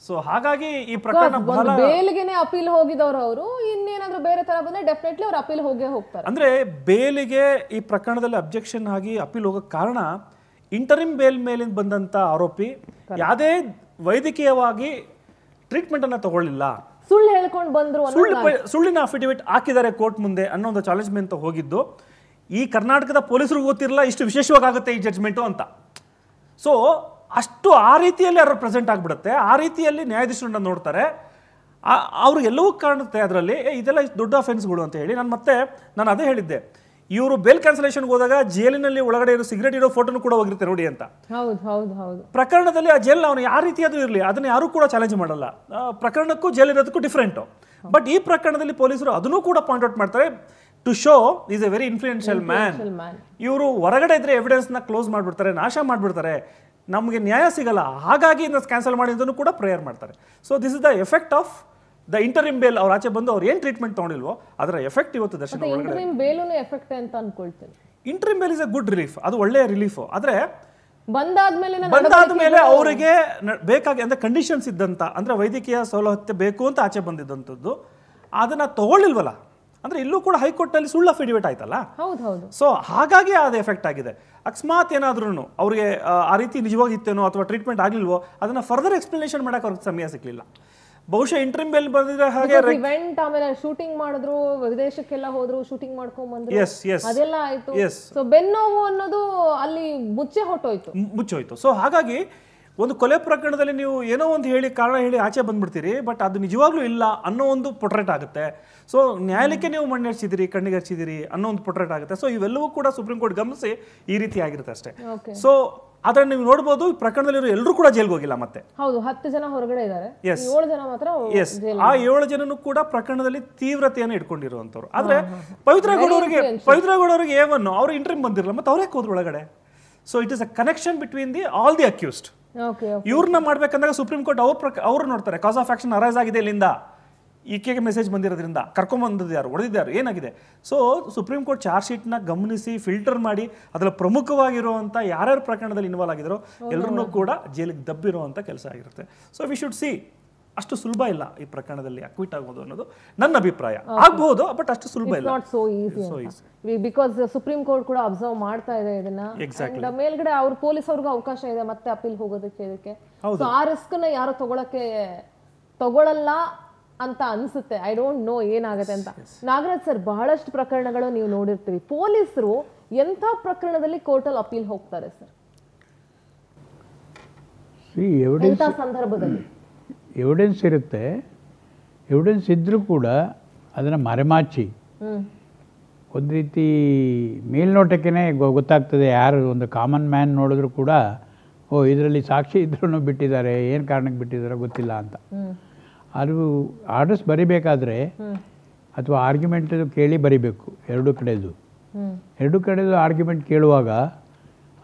So ಹಾಗಾಗಿ ಈ ಪ್ರಕರಣ ಬಹಳ ಬೇಲಿಗೆನೇ ಅಪೀಲ್ ಹೋಗಿದವರು ಅವರು ಇನ್ನೇನಾದ್ರೂ ಬೇರೆ ತರ ಬಂದ್ರೆ ಡೆಫಿನೆಟ್ಲಿ ಅವರು ಅಪೀಲ್ ಹೋಗೇ ಹೋಗ್ತಾರೆ. ಅಂದ್ರೆ ಬೇಲಿಗೆ ಈ ಪ್ರಕರಣದಲ್ಲಿ ಅಬ್ಜೆಕ್ಷನ್ ಆಗಿ ಅಪೀಲ್ ಹೋಗೋ ಕಾರಣ ಇಂಟರಿಮ್ ಬೇಲ್ ಮೇಲಿಂದ ಬಂದಂತ ಆರೋಪಿ ಯಾವುದೇ ವೈದ್ಯಕೀಯವಾಗಿ ಟ್ರೀಟ್ಮೆಂಟ್ ಅನ್ನ ತಗೊಳ್ಳಿಲ್ಲ, ಸುಳ್ಳು ಹೇಳ್ಕೊಂಡು ಬಂದ್ರು, ಸುಳ್ಳಿನ ಅಫಿಡವಿಟ್ ಹಾಕಿದ್ದಾರೆ ಕೋರ್ಟ್ ಮುಂದೆ ಅನ್ನೋ ಒಂದು ಚಾಲೆಂಜ್ಮೆಂಟ್ ಹೋಗಿದ್ದು ಈ ಕರ್ನಾಟಕದ ಪೊಲೀಸರಿಗೂ ಗೊತ್ತಿರಲ್ಲ ಇಷ್ಟು ವಿಶೇಷವಾಗಿ ಆಗುತ್ತೆ ಈ ಜಡ್ಜ್ಮೆಂಟು ಅಂತ. ಸೊ ಅಷ್ಟು ಆ ರೀತಿಯಲ್ಲಿ ಯಾರು ಪ್ರೆಸೆಂಟ್ ಆಗಿಬಿಡುತ್ತೆ, ಆ ರೀತಿಯಲ್ಲಿ ನ್ಯಾಯಾಧೀಶರನ್ನ ನೋಡ್ತಾರೆ, ಅವ್ರಿಗೆಲ್ಲವೂ ಕಾಣುತ್ತೆ ಅದರಲ್ಲಿ ಇದೆಲ್ಲ ದೊಡ್ಡ ಅಫೆನ್ಸ್ಗಳು ಅಂತ ಹೇಳಿ. ನಾನು ಅದೇ ಹೇಳಿದ್ದೆ, ಇವರು ಬೇಲ್ ಕ್ಯಾನ್ಸಲೇಷನ್ಗೆ ಹೋದಾಗ ಜೈಲಿನಲ್ಲಿ ಒಳಗಡೆ ಇರೋ ಸಿಗರೇಟ್ ಇರೋ ಫೋಟೋನು ಕೂಡ ಹೋಗಿರುತ್ತೆ ನೋಡಿ ಅಂತ. ಪ್ರಕರಣದಲ್ಲಿ ಆ ಜೈಲ್ ಅವನು ಯಾವ ರೀತಿಯಾದ್ರೂ ಇರಲಿ ಅದನ್ನ ಯಾರು ಕೂಡ ಚಾಲೆಂಜ್ ಮಾಡಲ್ಲ, ಪ್ರಕರಣಕ್ಕೂ ಜೈಲ್ ಇರೋದಕ್ಕೂ ಡಿಫ್ರೆಂಟು. ಬಟ್ ಈ ಪ್ರಕರಣದಲ್ಲಿ ಪೊಲೀಸರು ಅದನ್ನು ಕೂಡ ಪಾಯಿಂಟ್ ಔಟ್ ಮಾಡ್ತಾರೆ, to show is a very influential man. ಇವರು ಹೊರಗಡೆ ಇದ್ರೆ ಎವಿಡೆನ್ಸ್ನ ಕ್ಲೋಸ್ ಮಾಡಿಬಿಡ್ತಾರೆ, ನಾಶ ಮಾಡಿಬಿಡ್ತಾರೆ, ನಮಗೆ ನ್ಯಾಯ ಸಿಗಲ್ಲ, ಹಾಗಾಗಿ ಕ್ಯಾನ್ಸಲ್ ಮಾಡಿದ್ದನ್ನು ಕೂಡ ಪ್ರೇಯರ್ ಮಾಡ್ತಾರೆ. So this is the effect of the interim bail. ಅವ್ರು ಆಚೆ ಬಂದು ಅವ್ರು ಏನು ಟ್ರೀಟ್ಮೆಂಟ್ ತಗೊಂಡಿಲ್ವೋ ಅದರ ಎಫೆಕ್ಟ್ ಇವತ್ತು ದರ್ಶನ ಇಂಟರಿಮ್ ಬೇಲುನು ಎಫೆಕ್ಟ್ ಅಂತ ಅನ್ಕೊಳ್ತೀನಿ. Interim bail is a good relief, ಅದು ಒಳ್ಳೆಯ ರಿಲೀಫ್. ಆದರೆ ಬಂದಾದ್ಮೇಲೆ ಅವರಿಗೆ ಬೇಕಾಗಿ ಅಂದ್ರೆ ಕಂಡೀಷನ್ಸ್ ಇದ್ದಂತ ಅಂದ್ರೆ ವೈದ್ಯಕೀಯ ಸೌಲಭ್ಯ ಬೇಕು ಅಂತ ಆಚೆ ಬಂದಿದ್ದಂಥದ್ದು ಅದನ್ನ ತಗೊಳ್ಳಿಲ್ವಲ್ಲ, ಅಂದ್ರೆ ಇಲ್ಲೂ ಕೂಡ ಹೈಕೋರ್ಟ್ನಲ್ಲಿ ಸುಳ್ಳು ಅಫಿಡವಿಟ್ ಆಯ್ತಲ್ಲ. ಸೊ ಹಾಗಾಗಿ ಅದು ಎಫೆಕ್ಟ್ ಆಗಿದೆ. ಅಕಸ್ಮಾತ್ ಏನಾದ್ರೂ ಅವ್ರಿಗೆ ಆ ರೀತಿ ನಿಜವಾಗಿ ಇತ್ತೇನೋ ಅಥವಾ ಟ್ರೀಟ್ಮೆಂಟ್ ಆಗ್ಲಿಲ್ವೋ ಅದನ್ನ ಫರ್ದರ್ ಎಕ್ಸ್ಪ್ಲನೇಷನ್ ಮಾಡಕ್ಕೆ ಅವ್ರಿಗೆ ಸಮಯ ಸಿಗ್ಲಿಲ್ಲ. ಬಹುಶಃ ಇಂಟರಿಮ್ ಬೇಲ್ ಬಂದಿದ್ರೆ ಹಾಗೆ ಇವೆಂಟ್ ಆಮೇಲೆ ಶೂಟಿಂಗ್ ಮಾಡಿದ್ರು, ವಿದೇಶಕ್ಕೆಲ್ಲ ಹೋದ್ರು, ಶೂಟಿಂಗ್ ಮಾಡ್ಕೊಂಡ್ ಬಂದ್ರು, ಅದೆಲ್ಲ ಆಯ್ತು. ಸೊ ಬೆನ್ನೋವು ಅನ್ನೋದು ಅಲ್ಲಿ ಮುಚ್ಚೋಯ್ತು. ಸೊ ಹಾಗಾಗಿ ಒಂದು ಕೊಲೆ ಪ್ರಕರಣದಲ್ಲಿ ನೀವು ಏನೋ ಒಂದು ಹೇಳಿ ಕಾರಣ ಹೇಳಿ ಆಚೆ ಬಂದ್ಬಿಡ್ತೀರಿ, ಬಟ್ ಅದು ನಿಜವಾಗ್ಲೂ ಇಲ್ಲ ಅನ್ನೋ ಒಂದು ಪೊಟ್ರೇಟ್ ಆಗುತ್ತೆ. ಸೊ ನ್ಯಾಯಾಲಯಕ್ಕೆ ನೀವು ಮಣ್ಣೆರ್ಚಿದಿರಿ, ಕಣ್ಣಿಗೆ ಹಚ್ಚಿದಿರಿ ಅನ್ನೋ ಒಂದು ಪೊಟ್ರೇಟ್ ಆಗುತ್ತೆ. ಸೊ ಇವೆಲ್ಲವೂ ಕೂಡ ಸುಪ್ರೀಂ ಕೋರ್ಟ್ ಗಮನಿಸಿ ಈ ರೀತಿ ಆಗಿರುತ್ತೆ ಅಷ್ಟೇ. ಸೊ ಅದನ್ನ ನೀವು ನೋಡಬಹುದು, ಈ ಪ್ರಕರಣದಲ್ಲಿ ಎಲ್ಲರೂ ಕೂಡ ಜೈಲ್ಗೆ ಹೋಗಿಲ್ಲ. ಮತ್ತೆ 10 ಜನ ಹೊರಗಡೆ ಇದ್ದಾರೆ, 7 ಜನ ಮಾತ್ರ. ಆ 7 ಜನನು ಕೂಡ ಪ್ರಕರಣದಲ್ಲಿ ತೀವ್ರತೆಯನ್ನು ಇಟ್ಕೊಂಡಿರುವಂತವ್ರು. ಆದ್ರೆ ಪವಿತ್ರ ಗೌಡವರಿಗೆ ಏವನ್ ಅವ್ರು ಇಂಟರಿಮ್ ಬಂದಿರಲ್ಲ, ಮತ್ತೆ ಅವ್ರೇ ಹೋದ್ರು ಒಳಗಡೆ. So it is a connection between all the accused. ಇವ್ರನ್ನ ಮಾಡ್ಬೇಕಂದಾಗ ಸುಪ್ರೀಂ ಕೋರ್ಟ್ ಅವ್ರು ನೋಡ್ತಾರೆ, ಕಾಸ್ ಆಫ್ ಆಕ್ಷನ್ ಅರೈಸ್ ಆಗಿದೆ ಇಲ್ಲಿಂದ, ಈಕೆಗೆ ಮೆಸೇಜ್ ಬಂದಿರೋದ್ರಿಂದ, ಕರ್ಕೊಂಡ್ಬಂದಿದ್ದು ಯಾರು, ಹೊಡೆದಿದ್ದಾರು, ಏನಾಗಿದೆ. ಸೊ ಸುಪ್ರೀಂ ಕೋರ್ಟ್ ಚಾರ್ಜ್ ಶೀಟ್ನ ಗಮನಿಸಿ ಫಿಲ್ಟರ್ ಮಾಡಿ ಅದರಲ್ಲಿ ಪ್ರಮುಖವಾಗಿರುವಂಥ ಯಾರ್ಯಾರು ಪ್ರಕರಣದಲ್ಲಿ ಇನ್ವಾಲ್ವ್ ಆಗಿದ್ರು ಎಲ್ಲರನ್ನೂ ಕೂಡ ಜೈಲಿಗೆ ದಬ್ಬಿರುವಂಥ ಕೆಲಸ ಆಗಿರುತ್ತೆ. ಸೊ ವಿ ಶುಡ್ ಸಿ, ಅಷ್ಟು ಸುಲಭ ಇಲ್ಲ ಈ ಪ್ರಕರಣದಲ್ಲಿ ಅಕ್ವಿಟ್ ಆಗೋದು ಅನ್ನೋದು ನನ್ನ ಅಭಿಪ್ರಾಯ. ಆಗ್ಬಹುದು, ಬಟ್ ಅಷ್ಟು ಸುಲಭ ಇಲ್ಲ. ಬಿಕಾಸ್ ಸುಪ್ರೀಂ ಕೋರ್ಟ್ ಕೂಡ ಅಬ್ಸರ್ವ್ ಮಾಡ್ತಾ ಇದೆ ಇದನ್ನ. ಮೇಲ್ಗಡೆ ಅವ್ರ ಪೊಲೀಸ್ ಅವ್ರಿಗೂ ಅವಕಾಶ ಇದೆ ಮತ್ತೆ ಅಪೀಲ್ ಹೋಗೋದಕ್ಕೆ. ಇದಕ್ಕೆ ಆ ರಿಸ್ಕ್ ನ ಯಾರು ತಗೊಳಲ್ಲ ಅಂತ ಅನ್ಸುತ್ತೆ. ಐ ಡೋಂಟ್ ನೋ ಏನಾಗುತ್ತೆ ಅಂತ. ನಾಗರಾಜ್ ಸರ್, ಬಹಳಷ್ಟು ಪ್ರಕರಣಗಳು ನೀವು ನೋಡಿರ್ತೀವಿ, ಪೊಲೀಸರು ಎಂಥ ಪ್ರಕರಣದಲ್ಲಿ ಕೋರ್ಟಲ್ಲಿ ಅಪೀಲ್ ಹೋಗ್ತಾರೆ ಸರ್? ಎಂಥ ಸಂದರ್ಭದಲ್ಲಿ ಎವಿಡೆನ್ಸ್ ಇರುತ್ತೆ, ಎವಿಡೆನ್ಸ್ ಇದ್ದರೂ ಕೂಡ ಅದನ್ನು ಮರೆಮಾಚಿ ಒಂದು ರೀತಿ ಮೇಲ್ನೋಟಕ್ಕೆ ಗೊತ್ತಾಗ್ತದೆ. ಯಾರು ಒಂದು ಕಾಮನ್ ಮ್ಯಾನ್ ನೋಡಿದ್ರು ಕೂಡ ಇದರಲ್ಲಿ ಸಾಕ್ಷಿ ಇದ್ರೂ ಬಿಟ್ಟಿದ್ದಾರೆ, ಏನು ಕಾರಣಕ್ಕೆ ಬಿಟ್ಟಿದ್ದಾರೋ ಗೊತ್ತಿಲ್ಲ ಅಂತ. ಅದು ಆರ್ಡರ್ಸ್ ಬರಿಬೇಕಾದ್ರೆ ಅಥವಾ ಆರ್ಗ್ಯುಮೆಂಟ್ ಕೇಳಿ ಬರಿಬೇಕು. ಎರಡು ಕಡೆದು ಆರ್ಗ್ಯುಮೆಂಟ್ ಕೇಳುವಾಗ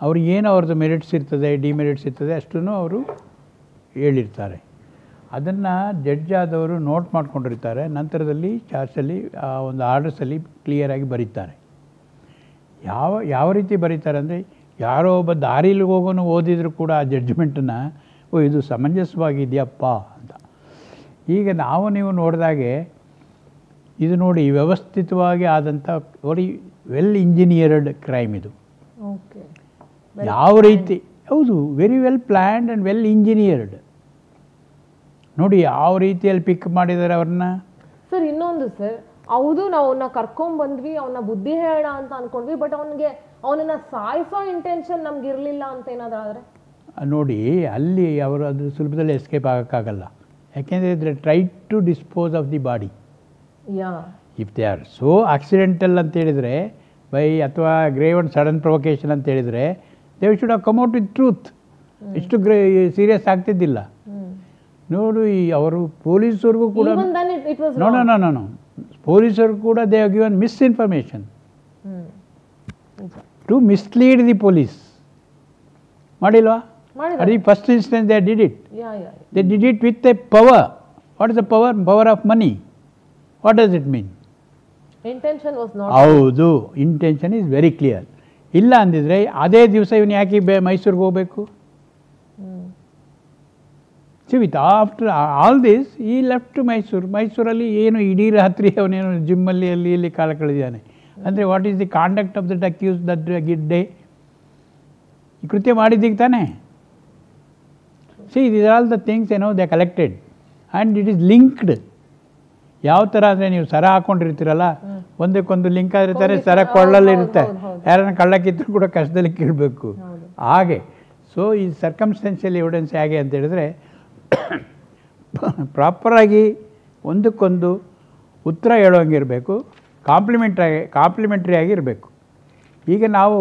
ಅವ್ರಿಗೆ ಏನು ಅವ್ರದ್ದು ಮೆರಿಟ್ಸ್ ಇರ್ತದೆ, ಡಿಮೆರಿಟ್ಸ್ ಇರ್ತದೆ ಅಷ್ಟನ್ನು ಅವರು ಹೇಳಿರ್ತಾರೆ. ಅದನ್ನು ಜಡ್ಜ್ ಆದವರು ನೋಟ್ ಮಾಡ್ಕೊಂಡಿರ್ತಾರೆ. ನಂತರದಲ್ಲಿ ಚಾರ್ಜಲ್ಲಿ ಒಂದು ಆರ್ಡರ್ಸಲ್ಲಿ ಕ್ಲಿಯರಾಗಿ ಬರೀತಾರೆ. ಯಾವ ರೀತಿ ಬರೀತಾರೆ ಅಂದರೆ, ಯಾರೋ ಒಬ್ಬ ದಾರಿಲಿ ಹೋಗೋನು ಓದಿದ್ರು ಕೂಡ ಆ ಜಡ್ಜ್ಮೆಂಟನ್ನು ಇದು ಸಮಂಜಸವಾಗಿದೆಯಪ್ಪ ಅಂತ. ಈಗ ನೀವು ನೋಡಿದಾಗೆ ಇದು ನೋಡಿ, ವ್ಯವಸ್ಥಿತವಾಗಿ ಆದಂಥ ನೋಡಿ ವೆಲ್ ಇಂಜಿನಿಯರ್ಡ್ ಕ್ರೈಮ್ ಇದು. ಯಾವ ರೀತಿ, ಹೌದು, very well planned and well engineered. ನೋಡಿ ಯಾವ ರೀತಿಯಲ್ಲಿ ಪಿಕ್ ಮಾಡಿದ್ದಾರೆ ಅವ್ರನ್ನ. ಸರ್ ಇನ್ನೊಂದು ಸರ್, ಹೌದು ನಾವು ಅವನ್ನ ಕರ್ಕೊಂಡ್ಬಂದ್ವಿ, ಅವನ್ನ ಬುದ್ಧಿ ಹೇಳೋಣ ಅಂತ ಅನ್ಕೊಂಡ್ವಿ, ಬಟ್ ಅವನನ್ನ ಸಾಯಿಸೋ ಇಂಟೆನ್ಷನ್ ನಮ್ಗೆ ಇರಲಿಲ್ಲ ಅಂತ ಏನಾದರೂ ಆದರೆ ನೋಡಿ, ಅಲ್ಲಿ ಅವರು ಅದು ಸುಲಭದಲ್ಲಿ ಎಸ್ಕೇಪ್ ಆಗೋಕ್ಕಾಗಲ್ಲ. ಯಾಕೆಂದರೆ they try to dispose of the body. If they are so accidental ಅಂತ ಹೇಳಿದರೆ ಅಥವಾ ಗ್ರೇವ್ ಅಂಡ್ ಸಡನ್ ಪ್ರೊವೊಕೇಶನ್ ಅಂತ ಹೇಳಿದರೆ they should have come out with truth. ಇಷ್ಟು ಸೀರಿಯಸ್ ಆಗ್ತಿದ್ದಿಲ್ಲ. ನೋಡು, ಅವರು ಪೊಲೀಸರಿಗೂ ಕೂಡ ನೋ ಪೊಲೀಸರು ಕೂಡ they have given misinformation to mislead the police. ಮಾಡಿಲ್ವಾ? ಅದು first instance they did it. They did it with a power. What is the power? Power of money. What does it ಮೀನ್? ಹೌದು, ಇಂಟೆನ್ಷನ್ ಈಸ್ ವೆರಿ ಕ್ಲಿಯರ್. ಇಲ್ಲ ಅಂದಿದ್ರೆ ಅದೇ ದಿವಸ ಇವನು ಯಾಕೆ ಮೈಸೂರಿಗೆ ಹೋಗಬೇಕು? C with after all this ಈ ಲೆಫ್ಟ್ ಟು ಮೈಸೂರಲ್ಲಿ ಏನು ಇಡೀ ರಾತ್ರಿ ಅವನೇನು ಜಿಮ್ಮಲ್ಲಿ ಅಲ್ಲಿ ಇಲ್ಲಿ ಕಾಲ ಕಳೆದಿದ್ದಾನೆ. ಅಂದರೆ what is the conduct of that accused that day? ಈ ಕೃತ್ಯ ಮಾಡಿದ್ದೀಗ ತಾನೆ. See these all the things they collected and it is linked. ಯಾವ ಥರ ಅಂದರೆ ನೀವು ಸರ ಹಾಕ್ಕೊಂಡಿರ್ತೀರಲ್ಲ, ಒಂದಕ್ಕೊಂದು ಲಿಂಕ್ ಆಗಿರ್ತಾರೆ, ಸರ ಕೊಳ್ಳಲ್ಲಿರುತ್ತೆ, ಯಾರನ್ನ ಕಳ್ಳಕ್ಕಿದ್ರು ಕೂಡ ಕಷ್ಟದಲ್ಲಿ ಕೀಳಬೇಕು ಹಾಗೆ. ಸೊ ಈ ಸರ್ಕಮ್ಸ್ಟೆನ್ಷಿಯಲ್ ಎವಿಡೆನ್ಸ್ ಹೇಗೆ ಅಂತ ಹೇಳಿದ್ರೆ ಪ್ರಾಪರಾಗಿ ಒಂದಕ್ಕೊಂದು ಉತ್ತರ ಹೇಳೋಂಗಿರಬೇಕು, ಕಾಂಪ್ಲಿಮೆಂಟ್ರಿ ಆಗಿರಬೇಕು. ಈಗ ನಾವು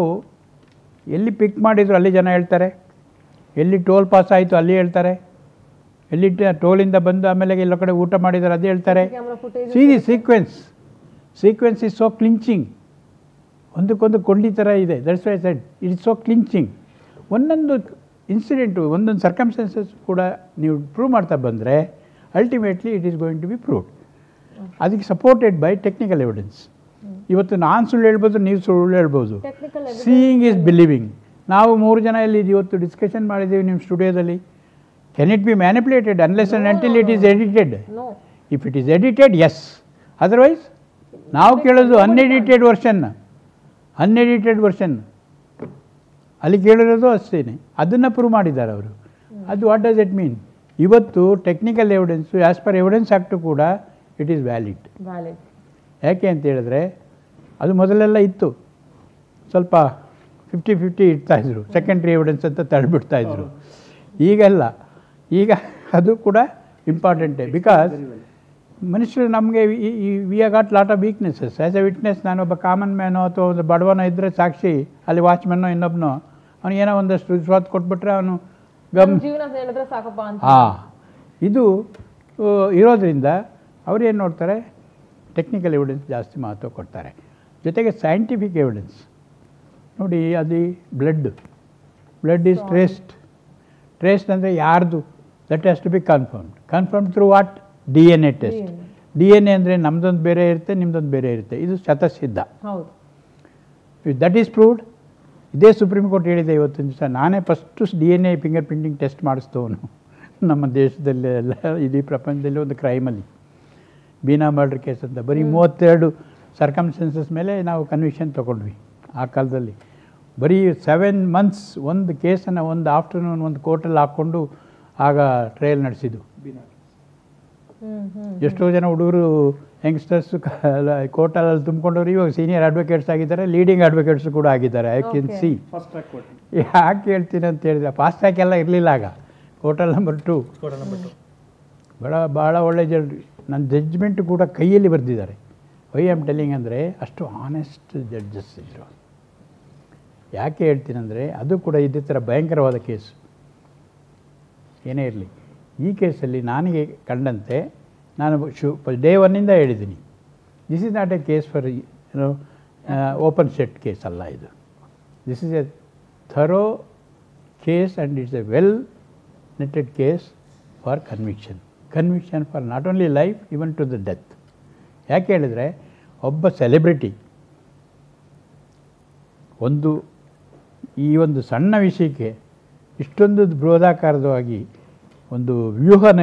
ಎಲ್ಲಿ ಪಿಕ್ ಮಾಡಿದ್ರು ಅಲ್ಲಿ ಜನ ಹೇಳ್ತಾರೆ, ಎಲ್ಲಿ ಟೋಲ್ ಪಾಸ್ ಆಯಿತು ಅಲ್ಲಿ ಹೇಳ್ತಾರೆ, ಎಲ್ಲಿ ಟೋಲಿಂದ ಬಂದು ಆಮೇಲೆ ಎಲ್ಲ ಕಡೆ ಊಟ ಮಾಡಿದ್ದಾರೆ ಅದು ಹೇಳ್ತಾರೆ. See the sequence is so clinching, ಒಂದಕ್ಕೊಂದು ಕೊಂಡಿ ಥರ ಇದೆ. That's why said it is so clinching. ಒಂದೊಂದು ಇನ್ಸಿಡೆಂಟು, ಒಂದೊಂದು ಸರ್ಕಮ್ಸ್ಟೆನ್ಸಸ್ ಕೂಡ ನೀವು ಪ್ರೂವ್ ಮಾಡ್ತಾ ಬಂದರೆ ultimately it is going to be proved. ಅದಕ್ಕೆ ಸಪೋರ್ಟೆಡ್ ಬೈ ಟೆಕ್ನಿಕಲ್ ಎವಿಡೆನ್ಸ್. ಇವತ್ತು ನಾನು ಸುಳ್ಳು ಹೇಳ್ಬೋದು, ನೀವು ಸುಳ್ಳು ಹೇಳ್ಬೋದು. Seeing is believing. ನಾವು 3 ಜನ ಇಲ್ಲಿ ಇವತ್ತು ಡಿಸ್ಕಷನ್ ಮಾಡಿದ್ದೀವಿ ನಿಮ್ಮ ಸ್ಟುಡಿಯೋದಲ್ಲಿ. Can it be manipulated unless and until it is edited? No. If it is edited, yes. Otherwise, ನಾವು ಕೇಳೋದು ಅನ್ಎಡಿಟೆಡ್ ವರ್ಷನ್ ಅಲ್ಲಿ ಕೇಳಿರೋದು ಅಷ್ಟೇ. ಅದನ್ನು ಪ್ರೂವ್ ಮಾಡಿದ್ದಾರೆ ಅವರು. ಅದು ವಾಟ್ ಡಸ್ ಇಟ್ ಮೀನ್? ಇವತ್ತು technical evidence as per evidence act ಕೂಡ ಇಟ್ ಈಸ್ ವ್ಯಾಲಿಡ್. ಯಾಕೆ ಅಂತ ಹೇಳಿದ್ರೆ ಅದು ಮೊದಲೆಲ್ಲ ಇತ್ತು, ಸ್ವಲ್ಪ 50-50 ಇಡ್ತಾಯಿದ್ರು, ಸೆಕೆಂಡ್ರಿ ಎವಿಡೆನ್ಸ್ ಅಂತ ತಳ್ಳಿಬಿಡ್ತಾಯಿದ್ರು. ಈಗೆಲ್ಲ ಈಗ ಅದು ಕೂಡ ಇಂಪಾರ್ಟೆಂಟೇ. ಬಿಕಾಸ್ ಮನುಷ್ಯರು ನಮಗೆ we are got lot of weaknesses. As A witness ನಾನೊಬ್ಬ ಕಾಮನ್ ಮ್ಯಾನೋ ಅಥವಾ ಒಂದು ಬಡವನೋ ಇದ್ದರೆ ಸಾಕ್ಷಿ, ಅಲ್ಲಿ ವಾಚ್ಮನ್ನೋ ಇನ್ನೊಬ್ಬನೋ ಅವನಿಗೇನೋ ಒಂದಷ್ಟು ವಿಶ್ವಾಸ ಕೊಟ್ಬಿಟ್ರೆ ಅವನು ಇದು ಇರೋದ್ರಿಂದ ಅವ್ರು ಏನು ನೋಡ್ತಾರೆ, ಟೆಕ್ನಿಕಲ್ ಎವಿಡೆನ್ಸ್ ಜಾಸ್ತಿ ಮಹತ್ವ ಕೊಡ್ತಾರೆ. ಜೊತೆಗೆ ಸೈಂಟಿಫಿಕ್ ಎವಿಡೆನ್ಸ್ ನೋಡಿ, ಅದು ಬ್ಲಡ್ ಈಸ್ ಟ್ರೇಸ್ಡ್ ಅಂದರೆ ಯಾರ್ದು, that has to be confirmed through what? DNA test. DNA ಅಂದರೆ ನಮ್ಮದೊಂದು ಬೇರೆ ಇರುತ್ತೆ, ನಿಮ್ಮದೊಂದು ಬೇರೆ ಇರುತ್ತೆ. ಇದು ಶತಸಿದ್ಧ. That is proved. ಇದೇ ಸುಪ್ರೀಂ ಕೋರ್ಟ್ ಹೇಳಿದೆ ಇವತ್ತಿನ ದಿವಸ. ನಾನೇ first DNA finger printing test ಮಾಡಿಸ್ತವನು ನಮ್ಮ ದೇಶದಲ್ಲಿ ಎಲ್ಲ, ಇಡೀ ಪ್ರಪಂಚದಲ್ಲಿ ಒಂದು ಕ್ರೈಮಲ್ಲಿ. ಬೀನಾ ಮರ್ಡರ್ ಕೇಸ್ ಅಂತ ಬರೀ 32 ಸರ್ಕಮ್ಸ್ಟೆನ್ಸಸ್ ಮೇಲೆ ನಾವು ಕನ್ವಿಕ್ಷನ್ ತೊಗೊಂಡ್ವಿ ಆ ಕಾಲದಲ್ಲಿ. ಬರೀ 7 months ಒಂದು ಕೇಸನ್ನು ಒಂದು ಆಫ್ಟರ್ನೂನ್ ಒಂದು ಕೋರ್ಟಲ್ಲಿ ಹಾಕ್ಕೊಂಡು ಆಗ ಟ್ರಯಲ್ ನಡೆಸಿದ್ದು. ಎಷ್ಟೋ ಜನ ಹುಡುಗರು ಯಂಗ್ಸ್ಟರ್ಸು ಕೋರ್ಟಲ್ಲಿ ತುಂಬಿಕೊಂಡವ್ರು ಇವಾಗ ಸೀನಿಯರ್ ಅಡ್ವೊಕೇಟ್ಸ್ ಆಗಿದ್ದಾರೆ, ಲೀಡಿಂಗ್ ಅಡ್ವೊಕೇಟ್ಸ್ ಕೂಡ ಆಗಿದ್ದಾರೆ. I can see. ಯಾಕೆ ಹೇಳ್ತೀನಿ ಅಂತ ಹೇಳಿದ್ರೆ, ಫಾಸ್ಟ್ ಟ್ರ್ಯಾಕ್ ಎಲ್ಲ ಇರಲಿಲ್ಲ ಆಗ. ಕೋರ್ಟಲ್ ನಂಬರ್ 2 ಭಾಳ ಒಳ್ಳೆ ಜನರು. ನನ್ನ ಜಡ್ಜ್ಮೆಂಟ್ ಕೂಡ ಕೈಯಲ್ಲಿ ಬರೆದಿದ್ದಾರೆ. ವೈ ಆಮ್ ಟೆಲ್ಲಿಂಗ್ ಅಂದರೆ ಅಷ್ಟು ಆನೆಸ್ಟ್ ಜಡ್ಜಸ್ ಇದ್ದರು. ಯಾಕೆ ಹೇಳ್ತೀನಂದರೆ ಅದು ಕೂಡ ಇದೇ ಥರ ಭಯಂಕರವಾದ ಕೇಸು ಏನೇ ಇರಲಿ. ಈ ಕೇಸಲ್ಲಿ ನನಗೆ ಕಂಡಂತೆ ನಾನು ಡೇ 1 ಹೇಳಿದ್ದೀನಿ, this is not a case for open set case ಅಲ್ಲ ಇದು. This is a thorough case and it's a well knitted case for conviction for not only life, even to the death. ಯಾಕೆ ಹೇಳಿದರೆ ಒಬ್ಬ celebrity ಈ ಒಂದು ಸಣ್ಣ ವಿಷಯಕ್ಕೆ ಇಷ್ಟೊಂದು ಬೃಹದಾಕಾರವಾಗಿ ಒಂದು ವ್ಯೂಹನ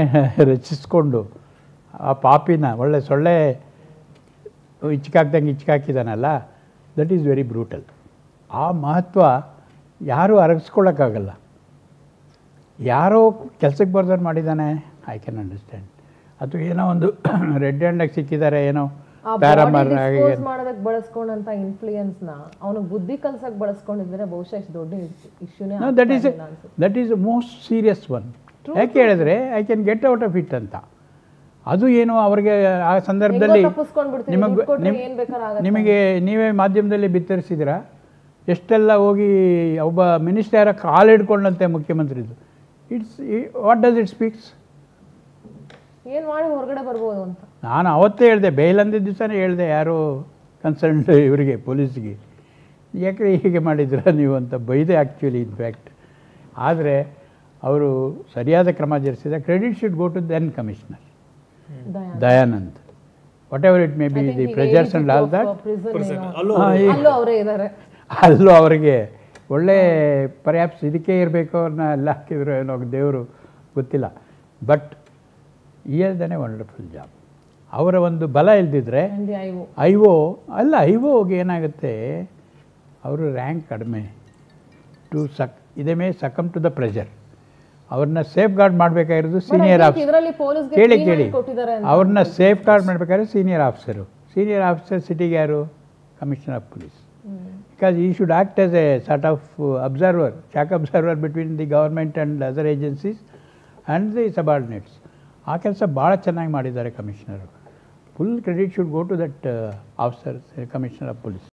ರಚಿಸ್ಕೊಂಡು ಆ ಪಾಪಿನ ಒಳ್ಳೆ ಸೊಳ್ಳೆ ಇಚ್ಕಾಕಿದಾನಲ್ಲ, ದಟ್ ಈಸ್ ವೆರಿ ಬ್ರೂಟಲ್. ಆ ಮಹತ್ವ ಯಾರೂ ಅರಗಿಸ್ಕೊಳ್ಳೋಕ್ಕಾಗಲ್ಲ. ಯಾರೋ ಕೆಲಸಕ್ಕೆ ಬರ್ದವ್ರು ಮಾಡಿದ್ದಾನೆ, ಐ ಕ್ಯಾನ್ ಅಂಡರ್ಸ್ಟ್ಯಾಂಡ್. ಅಥವಾ ಏನೋ ಒಂದು ರೆಡ್ ಹ್ಯಾಂಡಾಗಿ ಸಿಕ್ಕಿದ್ದಾರೆ, ಏನೋ ಮಾಡೋದಕ್ಕೆ ಬಳಸ್ಕೊಂಡಂತ ಇನ್ಫ್ಲೂಯೆನ್ಸ್ ನ ಅವನಿಗೆ ಬುದ್ಧಿ ಕಲ್ಸಕ್ಕೆ ಬಳಸ್ಕೊಂಡಿದ್ರೆ ಬಹುಶಃ ದೊಡ್ಡ ಇಶ್ಯೂನೇ. That is most serious one. ಯಾಕೆ ಹೇಳಿದ್ರೆ I can get out of it ಅಂತ. ಅದು ಏನು ಅವ್ರಿಗೆ ಆ ಸಂದರ್ಭದಲ್ಲಿ ನಿಮಗೆ ನೀವೇ ಮಾಧ್ಯಮದಲ್ಲಿ ಬಿತ್ತರಿಸಿದಿರಾ, ಎಷ್ಟೆಲ್ಲ ಹೋಗಿ ಒಬ್ಬ ಮಿನಿಸ್ಟರ್ ಕಾಲು ಹಿಡ್ಕೊಂಡಂತೆ ಮುಖ್ಯಮಂತ್ರಿದು. It's what does it speaks? ಏನು ಮಾಡಿ ಹೊರಗಡೆ ಬರ್ಬೋದು ಅಂತ ನಾನು ಅವತ್ತೇ ಹೇಳಿದೆ, ಬೇಲ್ ಅಂದಿದ್ದ ದಿವಸನೇ ಹೇಳಿದೆ ಯಾರೋ ಕನ್ಸರ್ನ್ಡ್ ಇವರಿಗೆ ಪೊಲೀಸ್ಗೆ, ಯಾಕೆ ಹೀಗೆ ಮಾಡಿದ್ರ ನೀವು ಅಂತ ಬೈದೆ ಆ್ಯಕ್ಚುಲಿ ಇನ್ಫ್ಯಾಕ್ಟ್. ಆದರೆ ಅವರು ಸರಿಯಾದ ಕ್ರಮ ಜರುಗಿಸಿದ. Credit should go to then commissioner Dayanand, whatever it may be the pressures and all that. ಅಲ್ಲೂ ಅವರಿಗೆ ಒಳ್ಳೆ ಪರ್ಯಾಪ್ಸ್ ಇದಕ್ಕೆ ಇರಬೇಕು, ಅವ್ರನ್ನ ಎಲ್ಲ ಹಾಕಿದ್ರು ಏನೋ ದೇವರು ಗೊತ್ತಿಲ್ಲ. ಬಟ್ ಈ has done A wonderful job. ಅವರ ಒಂದು ಬಲ ಇಲ್ದಿದ್ರೆ ಐ ಒಗೆ ಏನಾಗುತ್ತೆ, ಅವರು ರ್ಯಾಂಕ್ ಕಡಿಮೆ ಇದೇ may succumb to the pressure. ಅವ್ರನ್ನ ಸೇಫ್ ಗಾರ್ಡ್ ಮಾಡಬೇಕಾಗಿರೋದು ಸೀನಿಯರ್ ಆಫೀಸರ್. ಕೇಳಿ ಅವ್ರನ್ನ ಸೇಫ್ ಗಾರ್ಡ್ ಮಾಡಬೇಕಾದ್ರೆ ಸೀನಿಯರ್ ಆಫೀಸರ್ ಸಿಟಿಗೆ ಯಾರು? Commissioner of police. Because he should act as a sort of shock absorber between the government and other agencies and the subordinates. ಆ ಕೆಲಸ ಭಾಳ ಚೆನ್ನಾಗಿ ಮಾಡಿದ್ದಾರೆ commissioner. Full credit should go to that officer, commissioner of police.